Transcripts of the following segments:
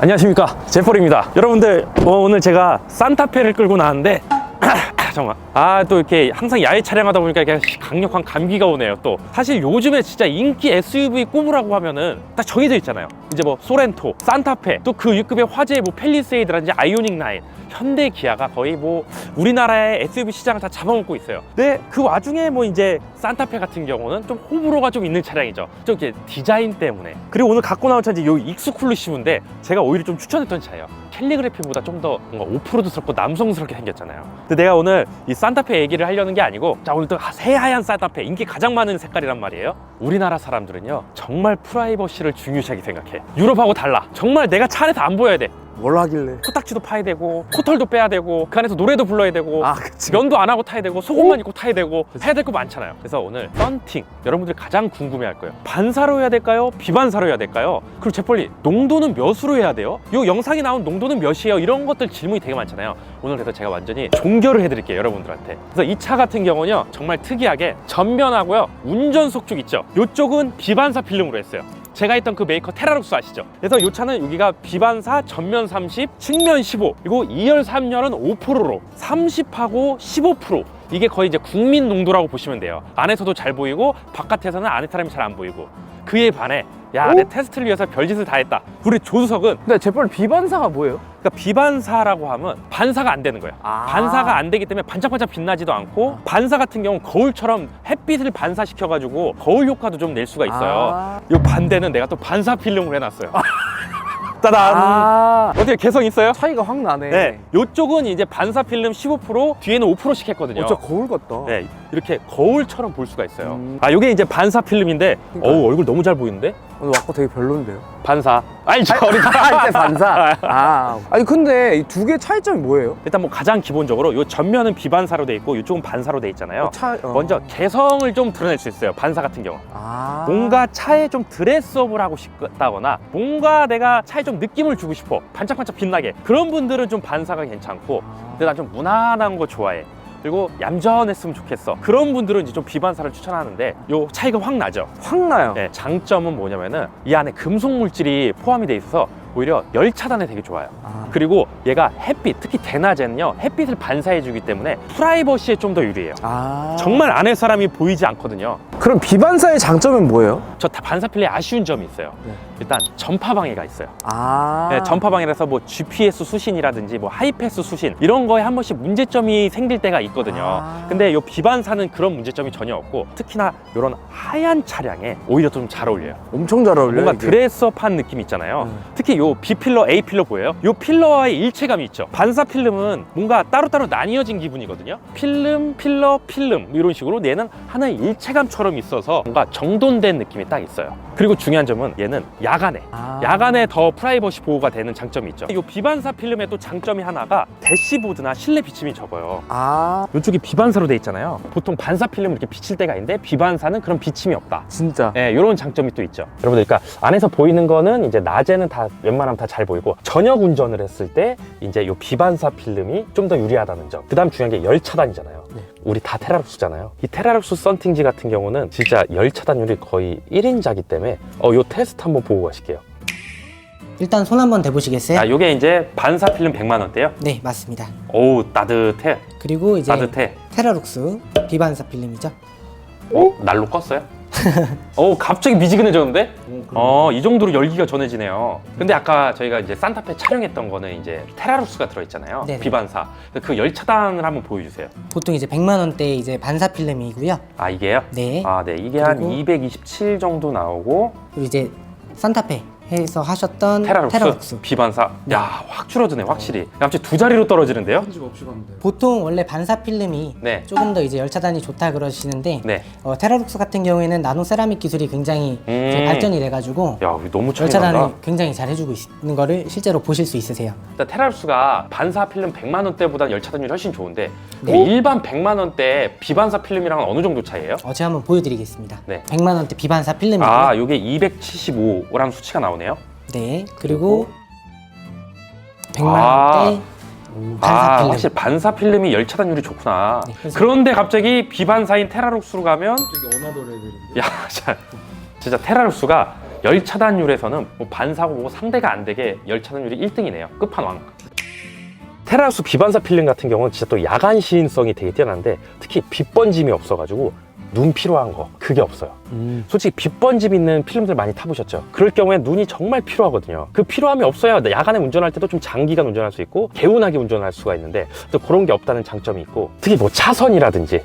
안녕하십니까, 제펄입니다. 여러분들, 오늘 제가 산타페를 끌고 나왔는데 잠깐만. 또 이렇게 항상 야외 촬영하다 보니까 이렇게 강력한 감기가 오네요. 또 사실 요즘에 진짜 인기 SUV 꼽으라고 하면은 딱 정해져 있잖아요. 이제 뭐 소렌토, 산타페, 또 그 위급의 화제의 뭐 팰리세이드라든지 아이오닉 9, 현대, 기아가 거의 뭐 우리나라의 SUV 시장을 다 잡아먹고 있어요. 근데 그 와중에 뭐 이제 산타페 같은 경우는 좀 호불호가 좀 있는 차량이죠. 좀 이렇게 디자인 때문에. 그리고 오늘 갖고 나온 차는 요 익스클루시브인데 제가 오히려 좀 추천했던 차예요. 캘리그래피보다 좀 더 뭔가 오프로드스럽고 남성스럽게 생겼잖아요. 근데 내가 오늘 이 산타페 얘기를 하려는 게 아니고, 자, 오늘 또 새하얀 산타페, 인기 가장 많은 색깔이란 말이에요. 우리나라 사람들은요 정말 프라이버시를 중요시하게 생각해. 유럽하고 달라. 정말 내가 차 안에서 안 보여야 돼. 뭘 하길래? 코딱지도 파야 되고, 코털도 빼야 되고, 그 안에서 노래도 불러야 되고, 그치. 면도 안 하고 타야 되고, 속옷만 입고 타야 되고, 해야 될 거 많잖아요. 그래서 오늘 썬팅, 여러분들이 가장 궁금해할 거예요. 반사로 해야 될까요? 비반사로 해야 될까요? 그리고 재빨리 농도는 몇으로 해야 돼요? 요 영상이 나온 농도는 몇이에요? 이런 것들 질문이 되게 많잖아요. 오늘 그래서 제가 완전히 종결을 해드릴게요, 여러분들한테. 그래서 이 차 같은 경우는요 정말 특이하게 전면하고요 운전석 쪽 있죠, 요쪽은 비반사 필름으로 했어요. 제가 있던 그 메이커 테라룩스 아시죠? 그래서 이 차는 여기가 비반사 전면 30, 측면 15, 그리고 2열, 3열은 5%로 30하고 15%. 이게 거의 이제 국민 농도라고 보시면 돼요. 안에서도 잘 보이고 바깥에서는 안에 사람이 잘 안 보이고. 그에 반해 내 테스트를 위해서 별짓을 다 했다. 우리 조수석은, 근데 제펄 비반사가 뭐예요? 그러니까 비반사라고 하면 반사가 안 되는 거예요. 반사가 안 되기 때문에 반짝반짝 빛나지도 않고, 반사 같은 경우는 거울처럼 햇빛을 반사시켜가지고 거울 효과도 좀 낼 수가 있어요. 이 반대는 내가 또 반사 필름을 해놨어요. 따단! 어떻게 개성 있어요? 차이가 확 나네. 네, 이쪽은 이제 반사 필름 15%, 뒤에는 5%씩 했거든요. 진짜 거울 같다. 네, 이렇게 거울처럼 볼 수가 있어요. 이게 이제 반사 필름인데, 그러니까요. 얼굴 너무 잘 보이는데? 오늘 왔고 되게 별론데요? 반사. 알죠? 이때 반사. 아니 근데 이 두 개 차이점이 뭐예요? 일단 뭐 가장 기본적으로 이 전면은 비반사로 돼 있고 이쪽은 반사로 돼 있잖아요. 먼저 개성을 좀 드러낼 수 있어요, 반사 같은 경우. 뭔가 차에 좀 드레스업을 하고 싶다거나, 뭔가 내가 차에 좀 느낌을 주고 싶어, 반짝반짝 빛나게, 그런 분들은 좀 반사가 괜찮고, 근데 난 좀 무난한 거 좋아해, 그리고 얌전했으면 좋겠어, 그런 분들은 이제 좀 비반사를 추천하는데, 요 차이가 확 나죠. 확 나요. 네, 장점은 뭐냐면은 이 안에 금속 물질이 포함이 돼 있어서 오히려 열 차단에 되게 좋아요. 그리고 얘가 햇빛, 특히 대낮에는요 햇빛을 반사해 주기 때문에 프라이버시에 좀 더 유리해요. 정말 안에 사람이 보이지 않거든요. 그럼 비반사의 장점은 뭐예요? 저 반사 필름에 아쉬운 점이 있어요. 일단 전파 방해가 있어요. 아. 네, 전파 방해라서 뭐 GPS 수신이라든지 뭐 하이패스 수신 이런 거에 한 번씩 문제점이 생길 때가 있거든요. 근데 이 비반사는 그런 문제점이 전혀 없고, 특히나 이런 하얀 차량에 오히려 좀 잘 어울려요. 엄청 잘 어울려요. 뭔가 이게. 드레스업한 느낌 있잖아요. 특히 요 B 필러, A 필러 보여요? 요 필러와의 일체감이 있죠. 반사 필름은 뭔가 따로따로 나뉘어진 기분이거든요. 필름, 필러, 필름 이런 식으로 얘는 하나의 일체감처럼 있어서 뭔가 정돈된 느낌이 딱 있어요. 그리고 중요한 점은 얘는 야간에 더 프라이버시 보호가 되는 장점이 있죠. 이 비반사 필름의 또 장점이 하나가 대시보드나 실내 비침이 적어요. 이쪽이 비반사로 돼 있잖아요. 보통 반사 필름 이렇게 비칠 때가 있는데 비반사는 그런 비침이 없다. 진짜. 네, 이런 장점이 또 있죠. 여러분들, 그러니까 안에서 보이는 거는 이제 낮에는 다 웬만하면 다 잘 보이고, 저녁 운전을 했을 때 이제 요 비반사 필름이 좀 더 유리하다는 점. 그다음 중요한 게 열 차단이잖아요. 우리 다 테라룩스잖아요. 이 테라룩스 썬팅지 같은 경우는 진짜 열 차단율이 거의 1인자기 때문에 요 테스트 한번 보고 가실게요. 일단 손 한번 대보시겠어요? 요게 이제 반사 필름 100만 원대요. 네, 맞습니다. 오우, 따뜻해. 그리고 이제 따뜻해. 테라룩스 비반사 필름이죠. 날로 껐어요? 갑자기 미지근해졌는데? 이 정도로 열기가 전해지네요. 근데 아까 저희가 이제 산타페 촬영했던 거는 이제 테라룩스가 들어있잖아요. 네네. 비반사. 그 열 차단을 한번 보여주세요. 보통 이제 100만 원대 이제 반사 필름이고요. 이게요? 네. 네. 이게 한 그리고 227 정도 나오고, 그리고 이제 산타페 해서 하셨던 테라룩스. 비반사. 야, 확 줄어드네, 확실히. 갑자기 두 자리로 떨어지는데요? 보통 원래 반사 필름이 네. 조금 더 이제 열 차단이 좋다 그러시는데, 네. 테라룩스 같은 경우에는 나노 세라믹 기술이 굉장히 이제 발전이 돼가지고 야, 너무 차이 열 차단을 난다. 굉장히 잘 해주고 있는 거를 실제로 보실 수 있으세요. 일단 테라룩스가 반사 필름 100만 원대보다 열 차단율이 훨씬 좋은데, 네. 일반 100만 원대 비반사 필름이랑은 어느 정도 차이예요? 제가 한번 보여드리겠습니다. 네. 100만 원대 비반사 필름이고요. 요게 275라는 수치가 나오네요. 네, 그리고 100만 원대 반사 필름. 확실히 반사 필름이 열 차단율이 좋구나. 네, 그래서- 그런데 갑자기 비반사인 테라룩스로 가면, 되게 어나더레벨인데. 야, 진짜 테라룩스가 열 차단율에서는 뭐 반사고 뭐고 상대가 안 되게 열 차단율이 1등이네요. 끝판왕. 테라루스 비반사 필름 같은 경우는 진짜 또 야간 시인성이 되게 뛰어난데 특히 빛 번짐이 없어가지고 눈 피로한 거 그게 없어요. 솔직히 빛 번짐 있는 필름들 많이 타보셨죠? 그럴 경우에 눈이 정말 피로하거든요. 그 피로함이 없어야 야간에 운전할 때도 좀 장기간 운전할 수 있고 개운하게 운전할 수가 있는데 또 그런 게 없다는 장점이 있고 특히 뭐 차선이라든지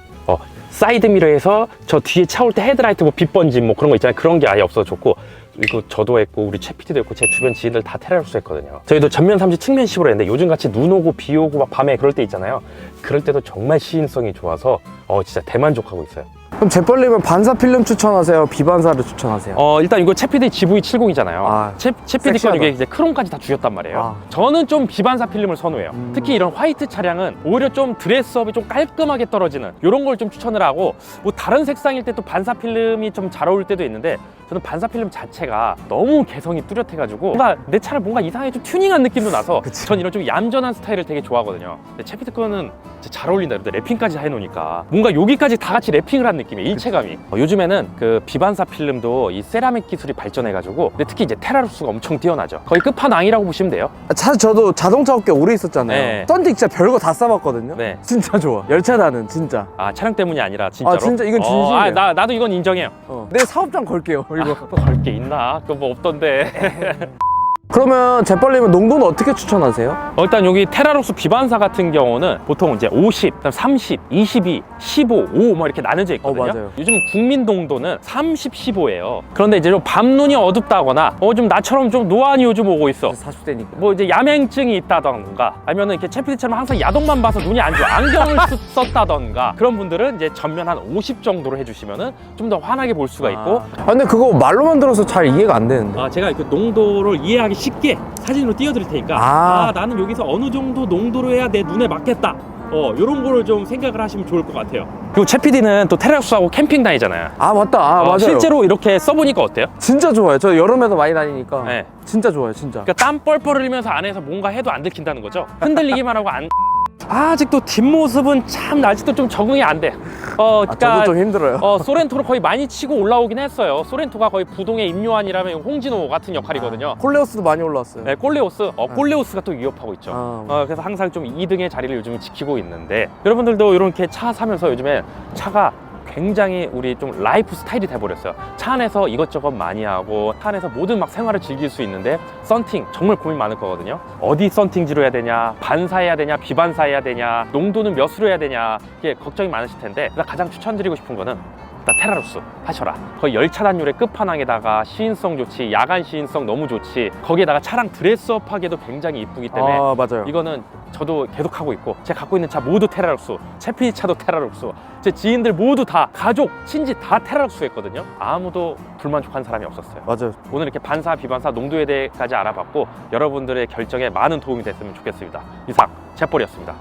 사이드미러에서 저 뒤에 차 올 때 헤드라이트 뭐 빛 번짐 뭐 그런 거 있잖아요. 그런 게 아예 없어서 좋고 이거 저도 했고 우리 최 PD도 했고 제 주변 지인들 다 테라루스 했거든요. 저희도 전면 30 측면 10으로 했는데 요즘같이 눈 오고 비 오고 막 밤에 그럴 때 있잖아요. 그럴 때도 정말 시인성이 좋아서 진짜 대만족하고 있어요. 그럼 재벌님은 반사 필름 추천하세요? 비반사를 추천하세요? 일단 이거 최피디 GV70이잖아요. 최피디 건 이게 이제 크롬까지 다 주셨단 말이에요. 저는 좀 비반사 필름을 선호해요. 특히 이런 화이트 차량은 오히려 좀 드레스업이 좀 깔끔하게 떨어지는 이런 걸 좀 추천을 하고 뭐 다른 색상일 때 또 반사 필름이 좀 잘 어울릴 때도 있는데 저는 반사 필름 자체가 너무 개성이 뚜렷해가지고 뭔가 내 차를 뭔가 이상하게 좀 튜닝한 느낌도 나서 전 이런 좀 얌전한 스타일을 되게 좋아하거든요. 근데 최피디 거는 진짜 잘 어울린다. 근데 랩핑까지 해놓으니까 뭔가 여기까지 다 같이 랩핑을 한 느낌이에요. 일체감이. 요즘에는 그 비반사 필름도 이 세라믹 기술이 발전해가지고 근데 특히 이제 테라루스가 엄청 뛰어나죠. 거의 끝판왕이라고 보시면 돼요. 저도 자동차 업계 오래 있었잖아요. 네. 썬팅 진짜 별거 다 써봤거든요. 네. 진짜 좋아. 열차단은 진짜. 차량 때문이 아니라 진짜로. 진짜 이건 진심이에요. 나도 이건 인정해요. 내 사업장 걸게요. 이거. 걸 게 있나? 그거 뭐 없던데. 그러면 재벌님은 농도는 어떻게 추천하세요? 일단 여기 테라루스 비반사 같은 경우는 보통 이제 50, 그다음 30, 22, 15, 5 뭐 이렇게 나눠져 있거든요. 맞아요. 요즘 국민 농도는 30, 15예요. 그런데 이제 좀 밤눈이 어둡다거나 좀 나처럼 좀 노안이 요즘 오고 있어. 40대니까. 뭐 이제 야맹증이 있다던가 아니면은 이렇게 채피디처럼 항상 야동만 봐서 눈이 안 좋아 안경을 썼다던가 그런 분들은 이제 전면 한 50 정도로 해주시면은 좀 더 환하게 볼 수가 있고. 근데 그거 말로만 들어서 잘 이해가 안 되는데. 제가 그 농도를 이해하기 쉽게 사진으로 띄워드릴 테니까 나는 여기서 어느 정도 농도로 해야 내 눈에 맞겠다. 요런 거를 좀 생각을 하시면 좋을 것 같아요. 그리고 채 PD는 또 테라루스하고 캠핑 다니잖아요. 맞다. 맞아요. 실제로 이렇게 써보니까 어때요? 진짜 좋아요. 저 여름에도 많이 다니니까. 네. 진짜 좋아요, 진짜. 그러니까 땀 뻘뻘 흘리면서 안에서 뭔가 해도 안 들킨다는 거죠. 흔들리기만 하고 아직도 뒷모습은 참 아직도 좀 적응이 안 돼. 그러니까 저도 좀 힘들어요. 소렌토를 거의 많이 치고 올라오긴 했어요. 소렌토가 거의 부동의 임요한이라면 홍진호 같은 역할이거든요. 콜레오스도 많이 올라왔어요. 네, 콜레오스. 콜레오스가 또 위협하고 있죠. 그래서 항상 좀 2등의 자리를 요즘 지키고 있는데 여러분들도 이렇게 차 사면서 요즘에 차가 굉장히 우리 좀 라이프 스타일이 돼버렸어요. 차 안에서 이것저것 많이 하고 차 안에서 모든 막 생활을 즐길 수 있는데 썬팅 정말 고민 많을 거거든요. 어디 썬팅지로 해야 되냐, 반사해야 되냐, 비반사해야 되냐, 농도는 몇으로 해야 되냐 이게 걱정이 많으실 텐데 가장 추천드리고 싶은 거는 일단 테라루스 하셔라. 거의 열 차단율의 끝판왕에다가 시인성 좋지, 야간 시인성 너무 좋지, 거기에다가 차량 드레스업하기에도 굉장히 이쁘기 때문에 맞아요. 이거는 저도 계속 하고 있고 제가 갖고 있는 차 모두 테라루스, 채피디 차도 테라루스, 제 지인들 모두 다 가족, 친지 다 테라루스 했거든요. 아무도 불만족한 사람이 없었어요. 맞아요. 오늘 이렇게 반사, 비반사, 농도에 대해까지 알아봤고 여러분들의 결정에 많은 도움이 됐으면 좋겠습니다. 이상 재벌이었습니다.